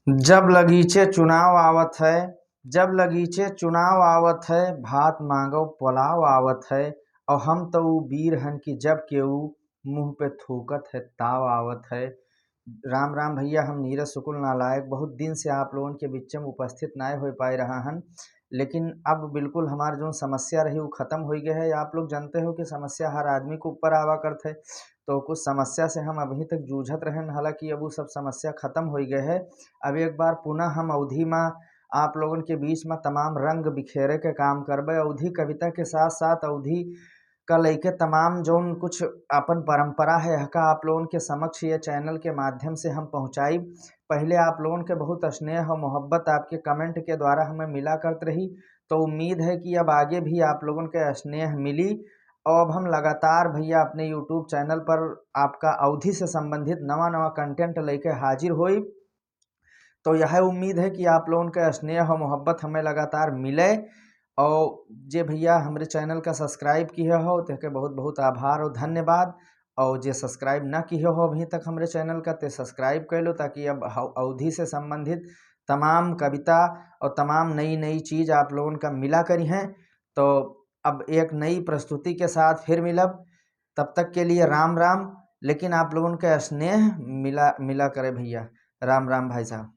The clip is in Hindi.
जब लगीचे चुनाव आवत है, जब लगीचे चुनाव आवत है, भात मांगो पुलाव आवत है। और हम तो ऊ वीर हन कि जब केहू मुंह पे थूकत है ताव आवत है। राम राम भैया, हम नीरज शुक्ल नालायक बहुत दिन से आप लोगों के बीच में उपस्थित ना हो पाए रहा हन, लेकिन अब बिल्कुल हमार जो समस्या रही वो ख़त्म हो गई है। आप लोग जानते हो कि समस्या हर आदमी के ऊपर आवा करते, तो कुछ समस्या से हम अभी तक जूझत रहें, हालांकि अब वो सब समस्या ख़त्म हो गए है। अब एक बार पुनः हम अवधि में आप लोगों के बीच में तमाम रंग बिखेरे के काम करबे। अवधि कविता के साथ साथ अवधि का लेके तमाम जौन कुछ अपन परंपरा है हका आप लोगों के समक्ष ये चैनल के माध्यम से हम पहुँचाई। पहले आप लोगों के बहुत स्नेह और मोहब्बत आपके कमेंट के द्वारा हमें मिला करते रही, तो उम्मीद है कि अब आगे भी आप लोगों के स्नेह मिली। और अब हम लगातार भैया अपने यूट्यूब चैनल पर आपका अवधि से संबंधित नवा नवा कंटेंट लेके हाजिर होई। तो यह उम्मीद है कि आप लोगों का स्नेह और मोहब्बत हमें लगातार मिले। और जे भैया हमारे चैनल का सब्सक्राइब किए हो तो बहुत बहुत आभार और धन्यवाद। और जे सब्सक्राइब ना किए हो अभी तक हमारे चैनल का तो सब्सक्राइब कर लो, ताकि अब अवधि से संबंधित तमाम कविता और तमाम नई नई चीज़ आप लोगों का मिला करी हैं। तो अब एक नई प्रस्तुति के साथ फिर मिलब, तब तक के लिए राम राम। लेकिन आप लोगों का स्नेह मिला मिला करे भैया। राम राम भाई साहब।